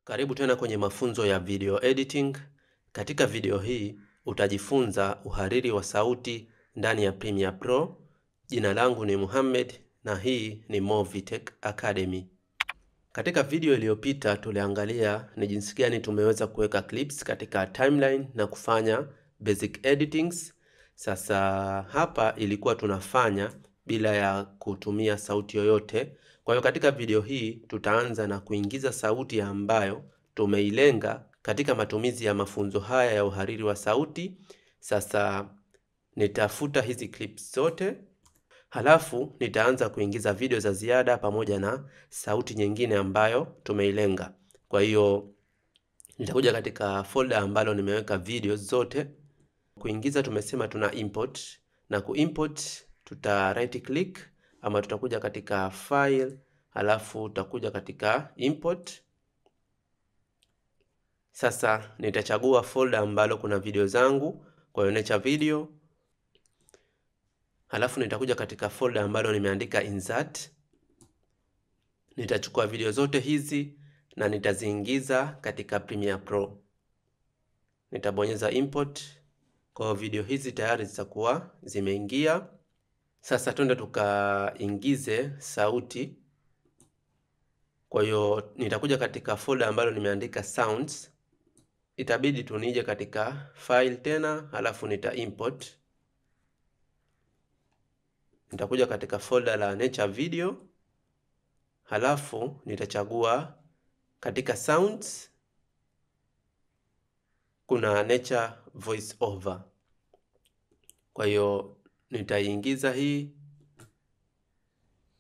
Karibu tena kwenye mafunzo ya video editing. Katika video hii utajifunza uhariri wa sauti ndani ya Premiere Pro. Jina langu ni Muhammad na hii ni Movitech Academy. Katika video iliyopita tuliangalia ni jinsi gani tumeweza kuweka clips katika timeline na kufanya basic editings. Sasa hapa ilikuwa tunafanya bila ya kutumia sauti yoyote. Kwa hiyo katika video hii tutaanza na kuingiza sauti ambayo tumeilenga katika matumizi ya mafunzo haya ya uhariri wa sauti. Sasa nitafuta hizi clips zote, halafu nitaanza kuingiza video za ziada pamoja na sauti nyingine ambayo tumeilenga. Kwa hiyo nitakuja katika folder ambalo nimeweka videos zote. Kuingiza tumesema tuna import, na kuimport tuta right click ama tutakuja katika file, halafu tutakuja katika import. Sasa nitachagua folder ambalo kuna video zangu, kwa hiyo nature video. Halafu nitakuja katika folder ambalo nimeandika insert. Nitachukua video zote hizi na nitaziingiza katika Premiere Pro. Nitabonyeza import. Kwa video hizi tayari zitakuwa zimeingia. Sasa twende tukaingize sauti. Kwa hiyo nitakuja katika folder ambalo nimeandika sounds. Itabidi tunije katika file tena, halafu nita import. Nitakuja katika folder la nature video, halafu nitachagua katika sounds kuna nature voice over. Kwa hiyo nitaiingiza hii.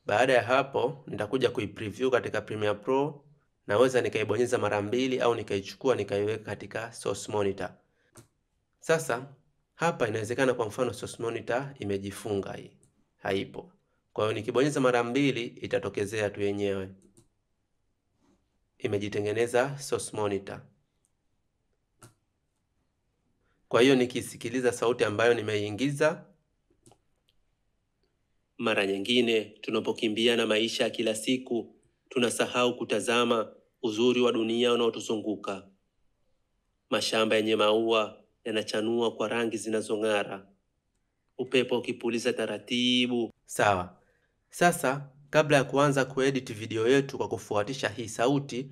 Baada ya hapo nitakuja kuipreview katika Premiere Pro. Naweza nikaibonyeza mara mbili au nikaichukua nikaiweka katika source monitor. Sasa hapa inawezekana kwa mfano source monitor imejifunga, hii haipo. Kwa hiyo nikibonyeza mara mbili itatokezea tu yenyewe imejitengeneza source monitor. Kwa hiyo nikisikiliza sauti ambayo nimeiingiza. Mara nyingine tunapokimbiana maisha ya kila siku tunasahau kutazama uzuri wa dunia unaotuzunguka. Mashamba yenye maua yanachanua kwa rangi zinazong'ara, upepo ukipuliza taratibu. Sawa. Sasa kabla ya kuanza kuedit video yetu kwa kufuatisha hii sauti,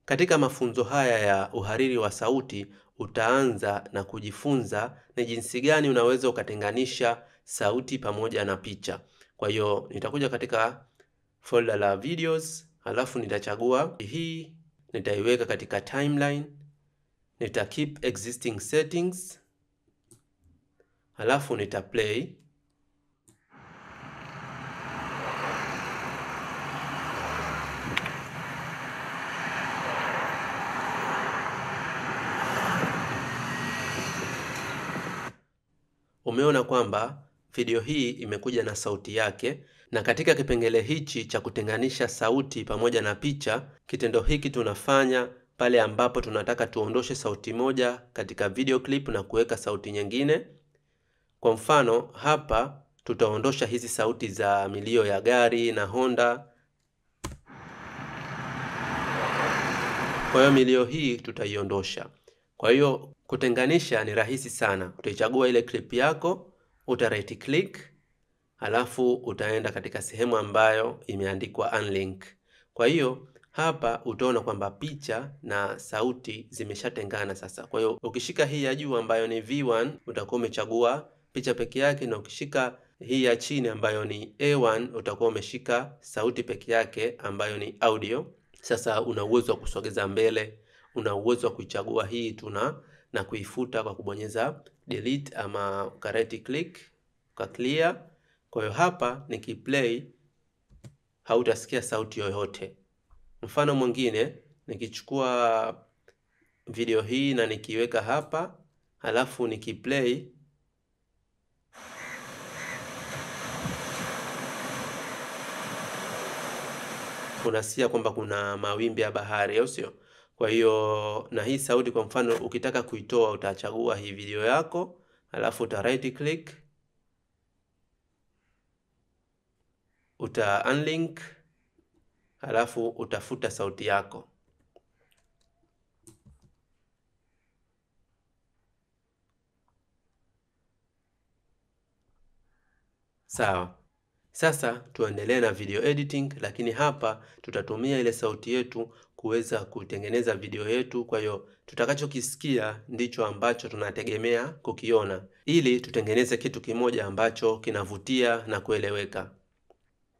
katika mafunzo haya ya uhariri wa sauti utaanza na kujifunza ni jinsi gani unaweza ukatenganisha sauti pamoja na picha. Kwa hiyo nitakuja katika folder la videos, halafu nitachagua hii, nitaiweka katika timeline, nita keep existing settings, halafu nita play. Umeona kwamba video hii imekuja na sauti yake, na katika kipengele hichi cha kutenganisha sauti pamoja na picha, kitendo hiki tunafanya pale ambapo tunataka tuondoshe sauti moja katika video clip na kuweka sauti nyingine. Kwa mfano hapa tutaondosha hizi sauti za milio ya gari na Honda. Kwa hiyo milio hii tutaiondosha. Kwa hiyo kutenganisha ni rahisi sana. Utaichagua ile clip yako, uta right click, halafu utaenda katika sehemu ambayo imeandikwa unlink. Kwa hiyo hapa utaona kwamba picha na sauti zimeshatengana sasa. Kwa hiyo ukishika hii ya juu ambayo ni V1 utakuwa umechagua picha peke yake, na ukishika hii ya chini ambayo ni A1 utakuwa umeshika sauti peke yake ambayo ni audio. Sasa una uwezo wa kusogeza mbele, una uwezo wa kuichagua hii tuna na kuifuta kwa kubonyeza delete ama right click kwa clear. Kwa hiyo hapa nikiplay hautasikia sauti yoyote. Mfano mwingine, nikichukua video hii na nikiweka hapa, halafu nikiplay, unasikia kwamba kuna mawimbi ya bahari, au sio? Kwa hiyo na hii sauti kwa mfano ukitaka kuitoa utachagua hii video yako, halafu uta right click, uta unlink, halafu utafuta sauti yako. Sawa. Sasa tuendelee na video editing, lakini hapa tutatumia ile sauti yetu kuweza kutengeneza video yetu. Kwa hiyo tutakachokisikia ndicho ambacho tunategemea kukiona, ili tutengeneze kitu kimoja ambacho kinavutia na kueleweka.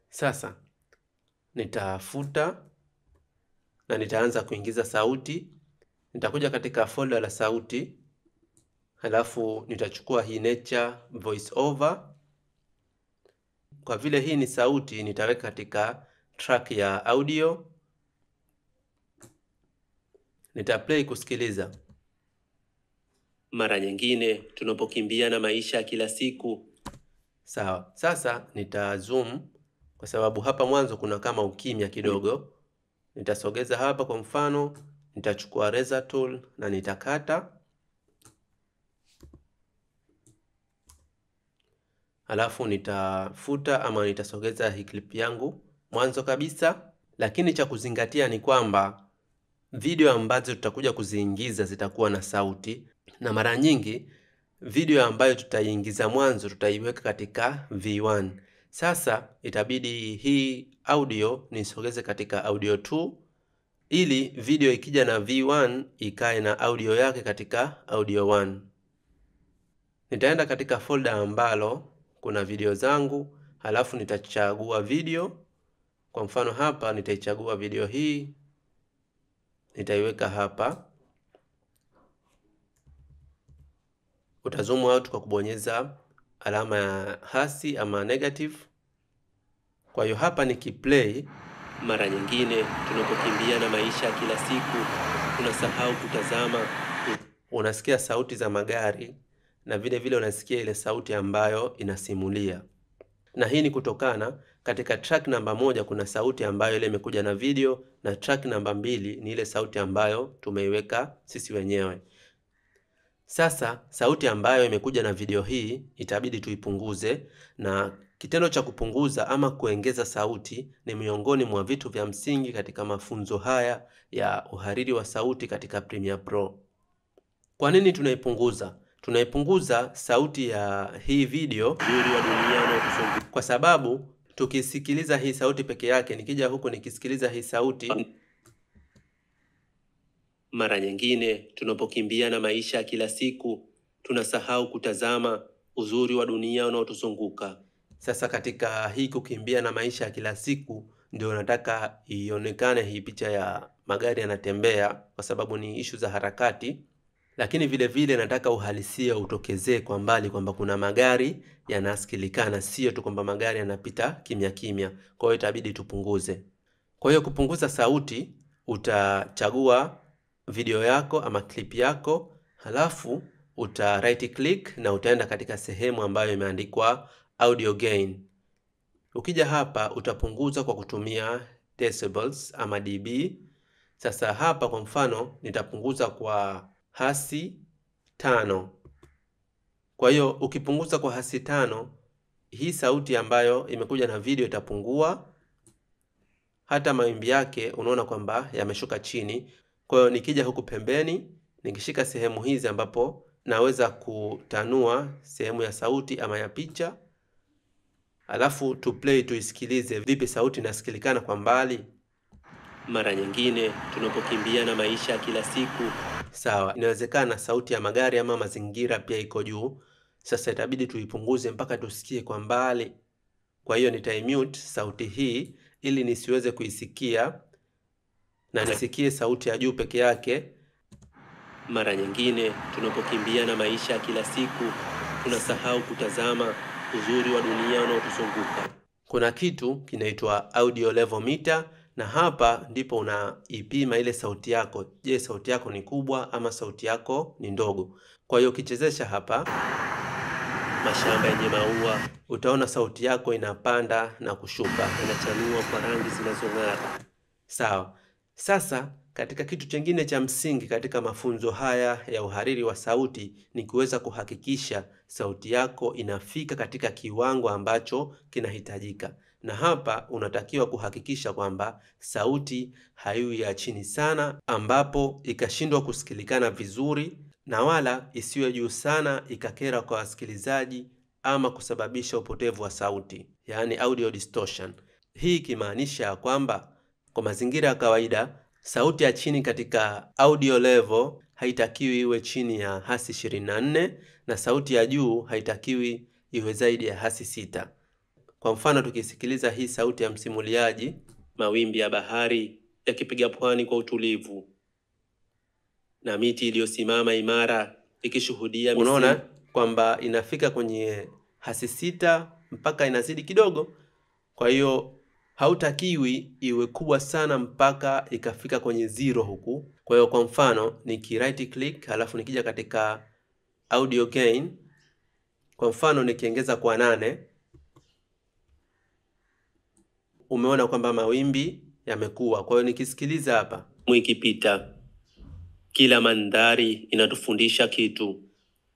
Sasa nitafuta na nitaanza kuingiza sauti. Nitakuja katika folder la sauti, halafu nitachukua hii nature voice over. Kwa vile hii ni sauti, nitaweka katika track ya audio. Nitaplay kusikiliza. Mara nyingine tunapokimbia na maisha kila siku. Sawa. Sasa nita zoom kwa sababu hapa mwanzo kuna kama ukimya kidogo. Nitasogeza hapa kwa mfano, nitachukua razor tool na nitakata. Halafu nitafuta ama nitasogeza hii clip yangu mwanzo kabisa, lakini cha kuzingatia ni kwamba video ambazo tutakuja kuziingiza zitakuwa na sauti, na mara nyingi video ambayo tutaiingiza mwanzo tutaiweka katika V1. Sasa itabidi hii audio nisogeze katika audio 2 ili video ikija na V1 ikae na audio yake katika audio 1. Nitaenda katika folder ambalo kuna video zangu, halafu nitachagua video. Kwa mfano hapa nitaichagua video hii, nitaiweka hapa. Utazoom out kwa kubonyeza alama ya hasi ama negative. Kwa hiyo hapa nikiplay, mara nyingine tunapokimbia na maisha kila siku tunasahau kutazama. Unasikia sauti za magari na vile vile unasikia ile sauti ambayo inasimulia. Na hii ni kutokana katika track namba 1 kuna sauti ambayo ile imekuja na video, na track namba 2 ni ile sauti ambayo tumeiweka sisi wenyewe. Sasa sauti ambayo imekuja na video hii itabidi tuipunguze, na kitendo cha kupunguza ama kuongeza sauti ni miongoni mwa vitu vya msingi katika mafunzo haya ya uhariri wa sauti katika Premiere Pro. Kwa nini tunaipunguza? Tunaipunguza sauti ya hii video uzuri wa dunia unaotuzunguka, kwa sababu tukisikiliza hii sauti peke yake, nikija huku nikisikiliza hii sauti, mara nyingine tunapokimbia na maisha kila siku tunasahau kutazama uzuri wa dunia unaotuzunguka. Sasa katika hii kukimbia na maisha kila siku ndio nataka ionekane hii picha ya magari yanatembea, kwa sababu ni issue za harakati. Lakini vile vile nataka uhalisia utokezee kwa mbali kwamba kuna magari yanasikilikana, sio tu kwamba magari yanapita kimya kimya. Kwa hiyo itabidi tupunguze. Kwa hiyo kupunguza sauti, utachagua video yako ama clip yako, halafu uta right click na utaenda katika sehemu ambayo imeandikwa audio gain. Ukija hapa utapunguza kwa kutumia decibels ama dB. Sasa hapa kwa mfano nitapunguza kwa hasi 5. Kwa hiyo ukipunguza kwa hasi 5, hii sauti ambayo imekuja na video itapungua. Hata mawimbi yake unaona kwamba yameshuka chini. Kwa hiyo nikija huku pembeni, nikishika sehemu hizi ambapo naweza kutanua sehemu ya sauti ama ya picha, alafu tu play tuisikilize vipi sauti inasikilikana kwa mbali. Mara nyingine tunapokimbia na maisha kila siku. Sawa, inawezekana sauti ya magari ama mazingira pia iko juu. Sasa itabidi tuipunguze mpaka tusikie kwa mbali. Kwa hiyo nitaimute sauti hii ili nisiweze kuisikia na nisikie sauti ya juu peke yake. Mara nyingine tunapokimbia na maisha kila siku tunasahau kutazama uzuri wa dunia unaotuzunguka. Kuna kitu kinaitwa audio level meter, na hapa ndipo unaipima ile sauti yako. Je, sauti yako ni kubwa ama sauti yako ni ndogo? Kwa hiyo ukichezesha hapa mashamba yenye maua, utaona sauti yako inapanda na kushuka, inachanua kwa rangi zinazong'ara. Sawa. Sasa katika kitu chengine cha msingi katika mafunzo haya ya uhariri wa sauti ni kuweza kuhakikisha sauti yako inafika katika kiwango ambacho kinahitajika. Na hapa unatakiwa kuhakikisha kwamba sauti haiwi ya chini sana ambapo ikashindwa kusikilikana vizuri, na wala isiwe juu sana ikakera kwa wasikilizaji ama kusababisha upotevu wa sauti, yani audio distortion. Hii ikimaanisha kwamba kwa mazingira ya kawaida sauti ya chini katika audio level haitakiwi iwe chini ya hasi 24 na sauti ya juu haitakiwi iwe zaidi ya hasi 6. Kwa mfano tukisikiliza hii sauti ya msimuliaji, mawimbi ya bahari yakipiga pwani kwa utulivu na miti iliyosimama imara ikishuhudia, unaona kwamba inafika kwenye hasi 6 mpaka inazidi kidogo. Kwa hiyo hautakiwi iwe kubwa sana mpaka ikafika kwenye 0 huku. Kwa hiyo kwa mfano niki right click halafu nikija katika audio gain, kwa mfano nikiongeza kwa 8, umeona kwamba mawimbi yamekuwa. Kwa hiyo nikisikiliza hapa, mwikipita kila mandhari inatufundisha kitu,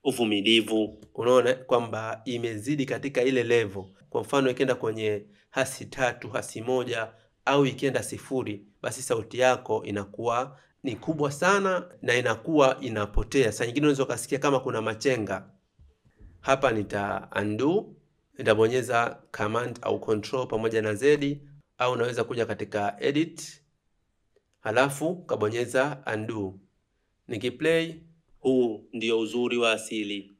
uvumilivu. Unaona kwamba imezidi katika ile level. Kwa mfano ikienda kwenye hasi 3, hasi 1 au ikienda 0, basi sauti yako inakuwa ni kubwa sana na inakuwa inapotea. Saa nyingine unaweza kusikia kama kuna machenga. Hapa nita undo, nitabonyeza command au control pamoja na Z, au unaweza kuja katika edit halafu kabonyeza undo. Nikiplay, huu ndio uzuri wa asili.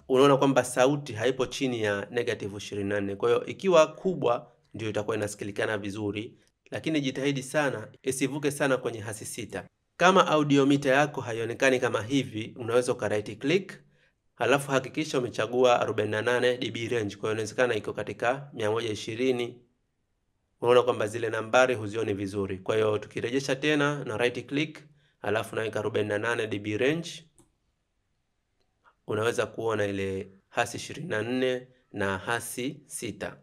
Unaona kwamba sauti haipo chini ya -24. Kwa hiyo ikiwa kubwa ndio itakuwa inasikilikana vizuri, lakini jitahidi sana isivuke sana kwenye hasi 6. Kama audiometer yako haionekani kama hivi, unaweza ka right click halafu hakikisha umechagua 48 dB range. Kwa hiyo inawezekana iko katika 120. Unaona kwamba zile nambari huzioni vizuri. Kwa hiyo tukirejesha tena na right click halafu naweka 48 dB range, unaweza kuona ile hasi 24 na hasi 6.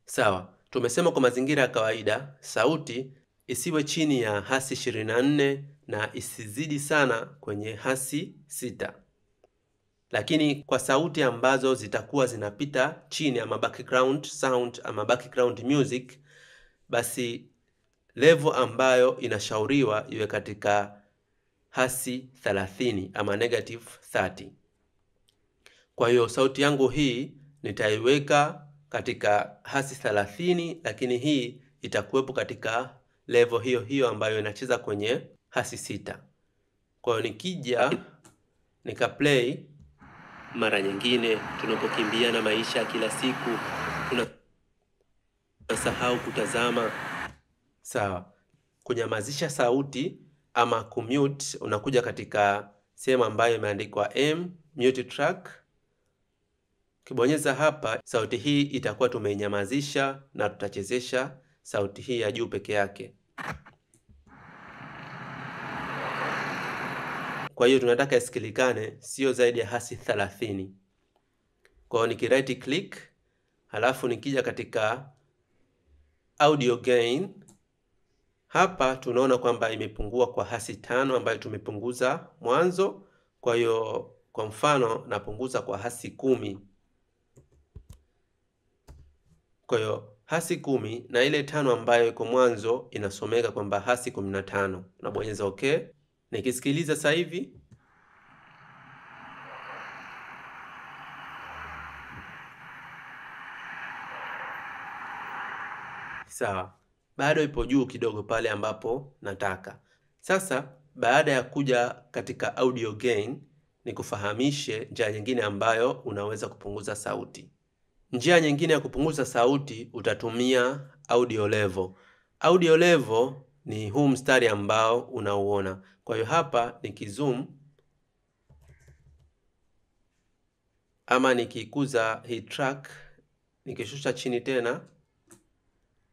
Sawa, tumesema kwa mazingira ya kawaida sauti isiwe chini ya hasi 24 na isizidi sana kwenye hasi 6. Lakini kwa sauti ambazo zitakuwa zinapita chini ama background sound ama background music, basi level ambayo inashauriwa iwe katika hasi 30 ama -30. Kwa hiyo sauti yangu hii nitaiweka katika hasi 30, lakini hii itakuwepo katika level hiyo hiyo ambayo inacheza kwenye hasi 6. Kwa hiyo nikija nika play, mara nyingine tunapokimbia na maisha kila siku tunasahau kutazama. Sawa, kunyamazisha sauti ama kumute, unakuja katika sehemu ambayo imeandikwa mute track. Kibonyeza hapa, sauti hii itakuwa tumeinyamazisha na tutachezesha sauti hii ya juu peke yake. Kwa hiyo tunataka isikilikane sio zaidi ya hasi 30. Kwa hiyo niki right click halafu nikija katika audio gain, hapa tunaona kwamba imepungua kwa hasi 5 ambayo tumepunguza mwanzo. Kwa hiyo kwa mfano napunguza kwa hasi 10. Kwa hiyo hasi 10 na ile 5 ambayo iko mwanzo inasomeka kwamba hasi 15. Nabonyeza okay. Nikisikiliza sasa hivi, sawa, bado ipo juu kidogo pale ambapo nataka. Sasa baada ya kuja katika audio gain, nikufahamishe njia nyingine ambayo unaweza kupunguza sauti. Njia nyingine ya kupunguza sauti utatumia audio level. Audio level ni huu mstari ambao unauona. Kwa hiyo hapa nikizoom ama nikikuza hii track, nikishusha chini tena,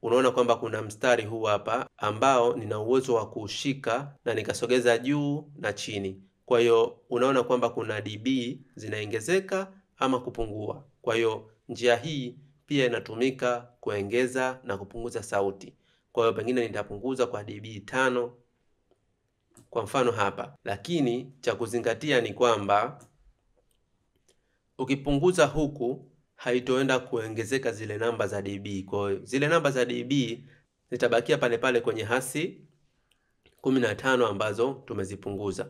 unaona kwamba kuna mstari huu hapa ambao nina uwezo wa kuushika na nikasogeza juu na chini. Kwa hiyo unaona kwamba kuna dB zinaongezeka ama kupungua. Kwa hiyo njia hii pia inatumika kuongeza na kupunguza sauti. Kwa hiyo pengine nitapunguza kwa dB 5 kwa mfano hapa, lakini cha kuzingatia ni kwamba ukipunguza huku haitoenda kuongezeka zile namba za dB. Kwa hiyo zile namba za dB zitabakia pale pale kwenye hasi 15 ambazo tumezipunguza.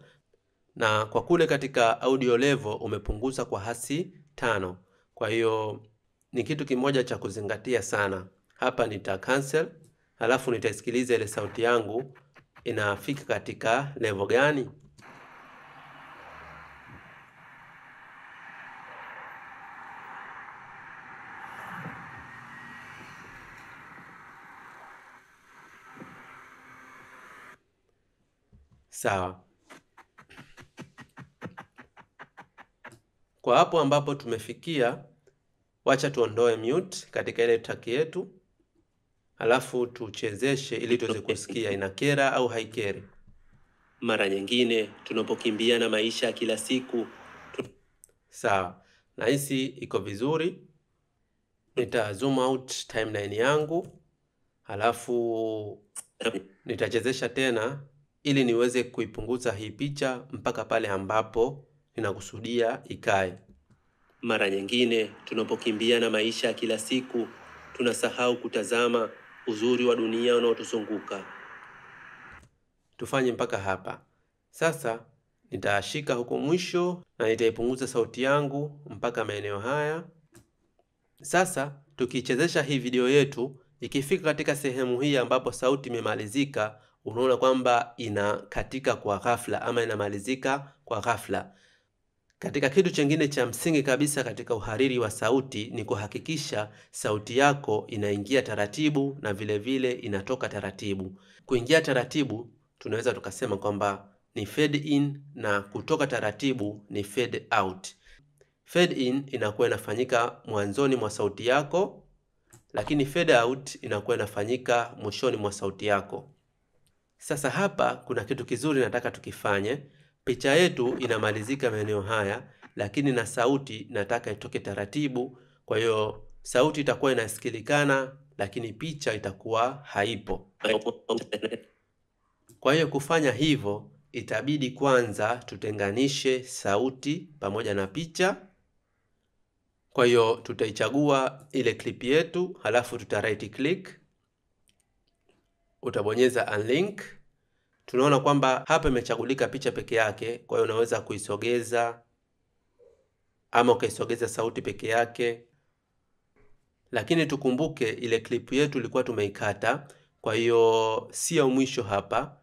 Na kwa kule katika audio level umepunguza kwa hasi 5. Kwa hiyo ni kitu kimoja cha kuzingatia sana. Hapa nita cancel, halafu nitaisikiliza ile sauti yangu inafika katika level gani. Sawa. Kwa hapo ambapo tumefikia, wacha tuondoe mute katika ile track yetu, halafu tuchezeshe ili tuweze kusikia inakera au haikeri. Mara nyingine tunapokimbia na maisha kila siku. Sawa. Na hisi iko vizuri. Nita zoom out timeline yangu, halafu nitachezesha tena ili niweze kuipunguza hii picha mpaka pale ambapo ninakusudia ikae. Mara nyingine tunapokimbia na maisha kila siku, tunasahau kutazama uzuri wa dunia unaotuzunguka. Tufanye mpaka hapa. Sasa nitashika huko mwisho na nitaipunguza sauti yangu mpaka maeneo haya. Sasa tukichezesha hii video yetu, ikifika katika sehemu hii ambapo sauti imemalizika, unaona kwamba inakatika kwa ghafla ama inamalizika kwa ghafla. Katika kitu chengine cha msingi kabisa katika uhariri wa sauti ni kuhakikisha sauti yako inaingia taratibu na vile vile inatoka taratibu. Kuingia taratibu tunaweza tukasema kwamba ni fade in na kutoka taratibu ni fade out. Fade in inakuwa inafanyika mwanzoni mwa sauti yako, lakini fade out inakuwa inafanyika mwishoni mwa sauti yako. Sasa hapa kuna kitu kizuri nataka tukifanye. Picha yetu inamalizika maeneo haya, lakini na sauti nataka itoke taratibu. Kwa hiyo sauti itakuwa inasikilikana, lakini picha itakuwa haipo. Kwa hiyo kufanya hivyo, itabidi kwanza tutenganishe sauti pamoja na picha. Kwa hiyo tutaichagua ile clip yetu, halafu tuta right click, utabonyeza unlink. Tunaona kwamba hapa imechagulika picha peke yake, kwa hiyo unaweza kuisogeza ama ukaisogeza sauti peke yake. Lakini tukumbuke ile clip yetu ilikuwa tumeikata, kwa hiyo sio mwisho hapa.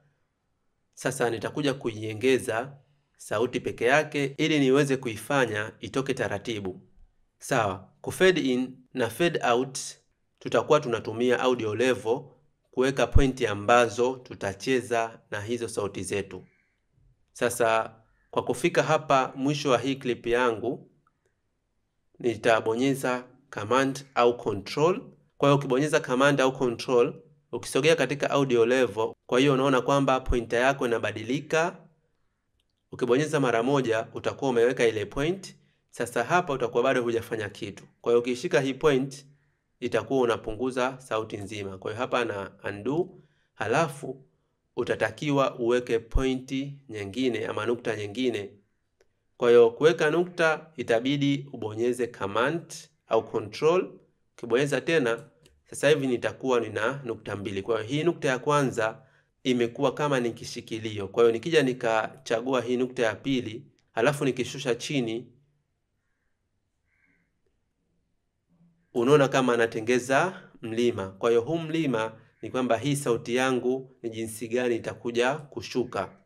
Sasa nitakuja kuiongeza sauti peke yake ili niweze kuifanya itoke taratibu. Sawa, kufade in na fade out tutakuwa tunatumia audio level kuweka pointi ambazo tutacheza na hizo sauti zetu. Sasa kwa kufika hapa mwisho wa hii clip yangu, nitabonyeza command au control. Kwa hiyo ukibonyeza command au control, ukisogea katika audio level, kwa hiyo unaona kwamba pointer yako inabadilika. Ukibonyeza mara moja utakuwa umeweka ile point. Sasa hapa utakuwa bado hujafanya kitu. Kwa hiyo ukishika hii point itakuwa unapunguza sauti nzima. Kwa hiyo hapa na undo, halafu utatakiwa uweke pointi nyingine ama nukta nyingine. Kwa hiyo kuweka nukta itabidi ubonyeze command au control. Ukibonyeza tena, sasa hivi nitakuwa nina nukta mbili. Kwa hiyo hii nukta ya kwanza imekuwa kama ni kishikilio. Kwa hiyo nikija nikachagua hii nukta ya pili, halafu nikishusha chini, unaona kama anatengeza mlima. Kwa hiyo huu mlima ni kwamba hii sauti yangu ni jinsi gani itakuja kushuka.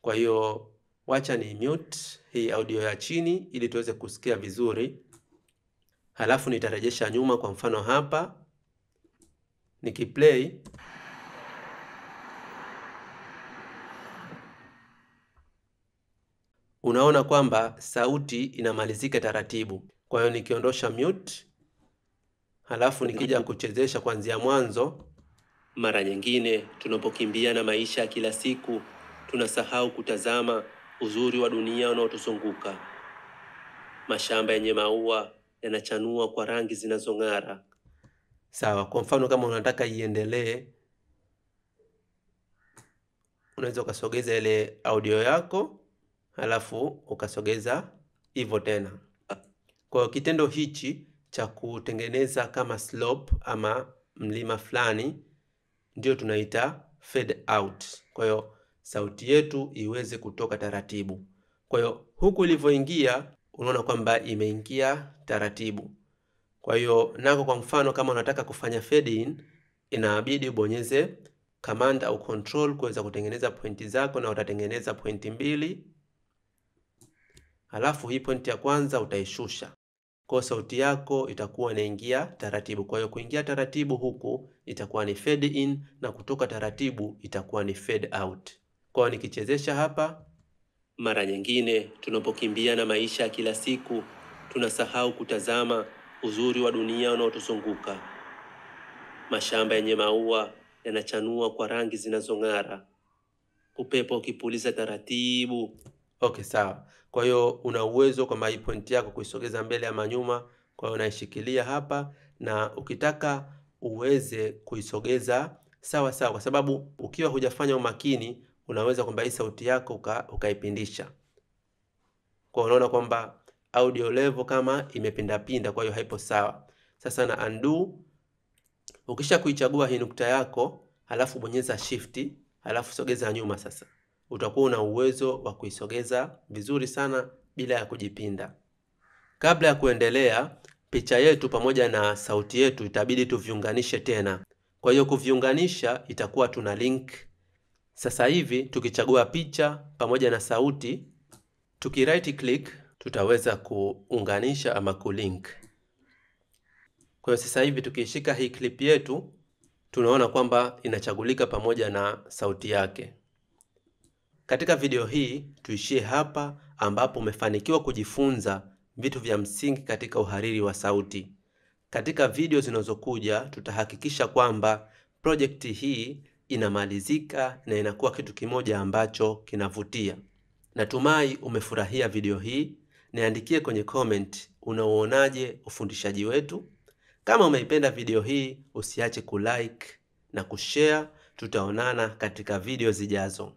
Kwa hiyo wacha ni mute hii audio ya chini ili tuweze kusikia vizuri. Halafu nitarejesha nyuma, kwa mfano hapa nikiplay, unaona kwamba sauti inamalizika taratibu. Kwa hiyo nikiondosha mute, halafu nikija kuchezesha kuanzia mwanzo. Mara nyingine tunapokimbia na maisha kila siku, tunasahau kutazama uzuri wa dunia unaotuzunguka. Mashamba yenye maua yanachanua kwa rangi zinazong'ara. Sawa, kwa mfano kama unataka iendelee, unaweza ukasogeza ile audio yako, halafu ukasogeza hivyo tena. Kwa kitendo hichi cha kutengeneza kama slope ama mlima fulani ndio tunaita fade out. Kwa hiyo sauti yetu iweze kutoka taratibu. Kwa hiyo huku ilivyoingia unaona kwamba imeingia taratibu. Kwa hiyo nako kwa mfano kama unataka kufanya fade in, inabidi ubonyeze command au control kuweza kutengeneza pointi zako, na utatengeneza pointi 2. Halafu hii pointi ya kwanza utaishusha. Kwa sauti yako itakuwa inaingia taratibu. Kwa hiyo kuingia taratibu huku itakuwa ni fade in, na kutoka taratibu itakuwa ni fade out. Kwa hiyo nikichezesha hapa, mara nyingine tunapokimbia na maisha ya kila siku, tunasahau kutazama uzuri wa dunia unaotuzunguka. Mashamba yenye maua yanachanua kwa rangi zinazong'ara, upepo ukipuliza taratibu. Okay, sawa. Kwa hiyo una uwezo kwa hii point yako kuisogeza mbele ama nyuma. Kwa hiyo unaishikilia hapa, na ukitaka uweze kuisogeza sawa sawa, kwa sababu ukiwa hujafanya umakini unaweza kwamba hii sauti yako ukaipindisha. Kwa unaona kwamba audio level kama imepinda pinda, kwa hiyo haipo sawa. Sasa na undo. Ukisha kuichagua hii nukta yako, halafu bonyeza shift, halafu sogeza nyuma. Sasa utakuwa una uwezo wa kuisogeza vizuri sana bila ya kujipinda. Kabla ya kuendelea, picha yetu pamoja na sauti yetu itabidi tuviunganishe tena. Kwa hiyo kuviunganisha itakuwa tuna link. Sasa hivi tukichagua picha pamoja na sauti, tuki right click, tutaweza kuunganisha ama kulink. Kwa hiyo sasa hivi tukishika hii clip yetu, tunaona kwamba inachagulika pamoja na sauti yake. Katika video hii tuishie hapa, ambapo umefanikiwa kujifunza vitu vya msingi katika uhariri wa sauti. Katika video zinazokuja tutahakikisha kwamba project hii inamalizika na inakuwa kitu kimoja ambacho kinavutia. Natumai umefurahia video hii. Niandikie kwenye comment unaonaje ufundishaji wetu. Kama umeipenda video hii, usiache kulike na kushare. Tutaonana katika video zijazo.